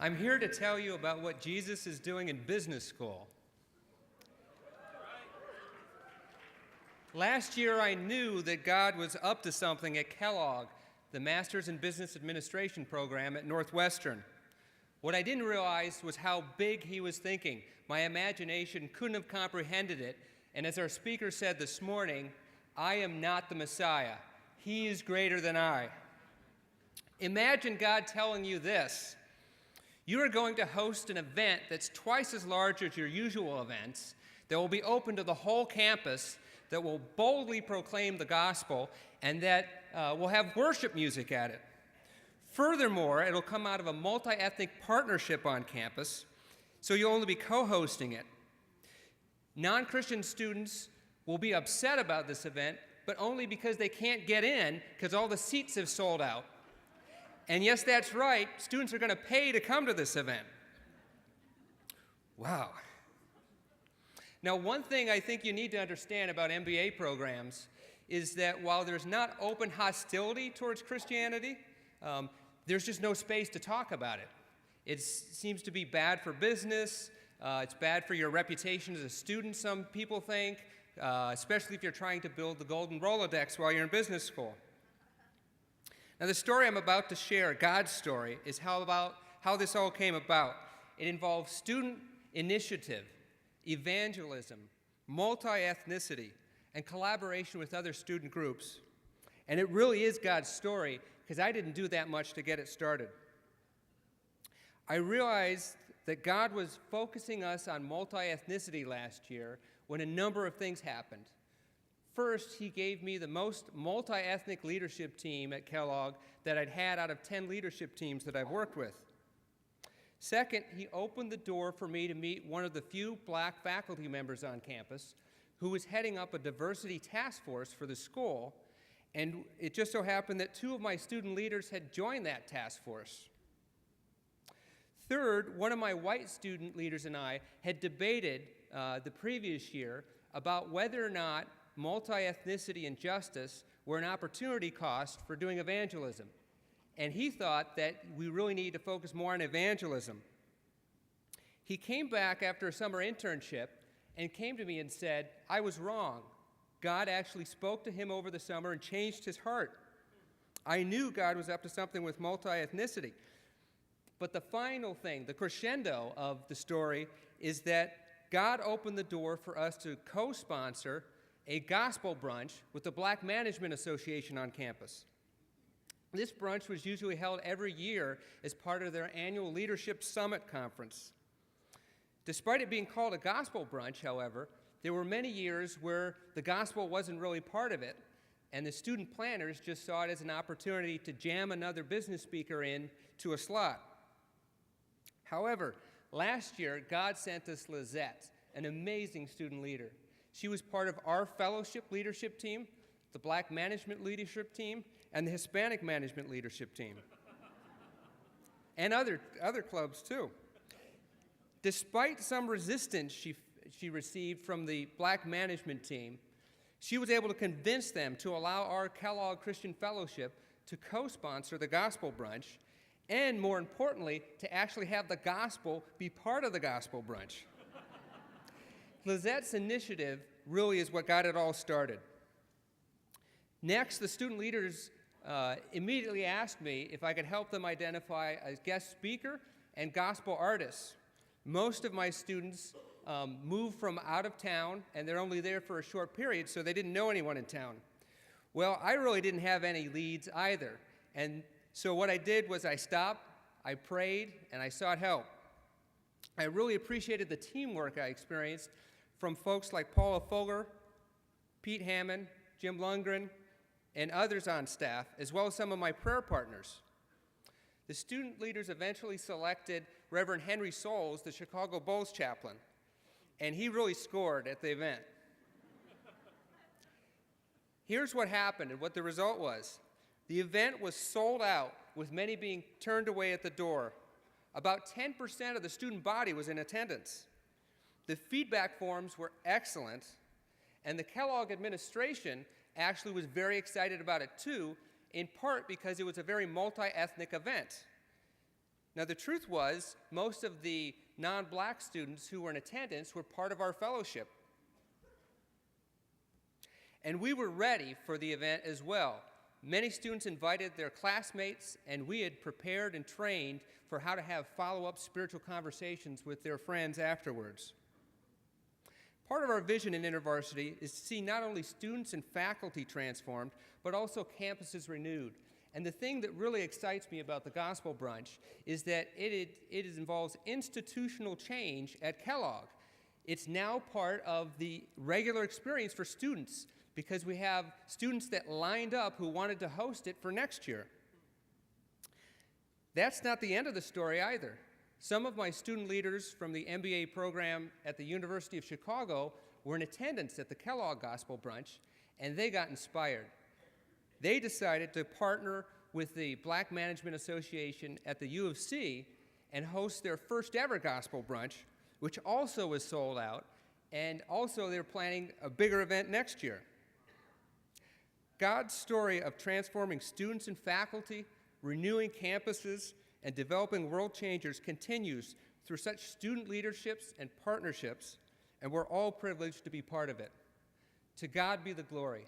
I'm here to tell you about what Jesus is doing in business school. Last year, I knew that God was up to something at Kellogg, the Master's in Business Administration program at Northwestern. What I didn't realize was how big he was thinking. My imagination couldn't have comprehended it, and as our speaker said this morning, I am not the Messiah. He is greater than I. Imagine God telling you this: you are going to host an event that's twice as large as your usual events, that will be open to the whole campus, that will boldly proclaim the gospel, and that will have worship music at it. Furthermore, it'll come out of a multi-ethnic partnership on campus, so you'll only be co-hosting it. Non-Christian students will be upset about this event, but only because they can't get in because all the seats have sold out. And yes, that's right, students are going to pay to come to this event. Wow. Now, one thing I think you need to understand about MBA programs is that while there's not open hostility towards Christianity, there's just no space to talk about it. It seems to be bad for business. It's bad for your reputation as a student, some people think, especially if you're trying to build the golden Rolodex while you're in business school. Now, the story I'm about to share, God's story, is how this all came about. It involves student initiative, evangelism, multi-ethnicity, and collaboration with other student groups. And it really is God's story, because I didn't do that much to get it started. I realized that God was focusing us on multi-ethnicity last year when a number of things happened. First, he gave me the most multi-ethnic leadership team at Kellogg that I'd had out of 10 leadership teams that I've worked with. Second, he opened the door for me to meet one of the few black faculty members on campus who was heading up a diversity task force for the school, and it just so happened that 2 of my student leaders had joined that task force. Third, one of my white student leaders and I had debated the previous year about whether or not multi-ethnicity and justice were an opportunity cost for doing evangelism. And he thought that we really needed to focus more on evangelism. He came back after a summer internship and came to me and said, I was wrong. God actually spoke to him over the summer and changed his heart. I knew God was up to something with multi-ethnicity. But the final thing, the crescendo of the story, is that God opened the door for us to co-sponsor a gospel brunch with the Black Management Association on campus. This brunch was usually held every year as part of their annual Leadership Summit conference. Despite it being called a gospel brunch, however, there were many years where the gospel wasn't really part of it, and the student planners just saw it as an opportunity to jam another business speaker in to a slot. However, last year, God sent us Lizette, an amazing student leader. She was part of our fellowship leadership team, the Black Management Leadership Team, and the Hispanic Management Leadership Team, and other clubs too. Despite some resistance she received from the Black Management Team, she was able to convince them to allow our Kellogg Christian Fellowship to co-sponsor the gospel brunch, and more importantly, to actually have the gospel be part of the gospel brunch. Lizette's initiative really is what got it all started. Next, the student leaders immediately asked me if I could help them identify a guest speaker and gospel artists. Most of my students moved from out of town, and they're only there for a short period, so they didn't know anyone in town. Well, I really didn't have any leads either, and so what I did was I stopped, I prayed, and I sought help. I really appreciated the teamwork I experienced from folks like Paula Fuller, Pete Hammond, Jim Lundgren, and others on staff, as well as some of my prayer partners. The student leaders eventually selected Reverend Henry Souls, the Chicago Bulls chaplain, and he really scored at the event. Here's what happened and what the result was. The event was sold out, with many being turned away at the door. About 10% of the student body was in attendance. The feedback forms were excellent, and the Kellogg administration actually was very excited about it too, in part because it was a very multi-ethnic event. Now, the truth was, most of the non-black students who were in attendance were part of our fellowship. And we were ready for the event as well. Many students invited their classmates, and we had prepared and trained for how to have follow-up spiritual conversations with their friends afterwards. Part of our vision in InterVarsity is to see not only students and faculty transformed, but also campuses renewed. And the thing that really excites me about the Gospel Brunch is that it involves institutional change at Kellogg. It's now part of the regular experience for students because we have students that lined up who wanted to host it for next year. That's not the end of the story either. Some of my student leaders from the MBA program at the University of Chicago were in attendance at the Kellogg Gospel Brunch, and they got inspired. They decided to partner with the Black Management Association at the U of C and host their first ever Gospel Brunch, which also was sold out, and also they're planning a bigger event next year. God's story of transforming students and faculty, renewing campuses, and developing world changers continues through such student leaderships and partnerships, and we're all privileged to be part of it. To God be the glory.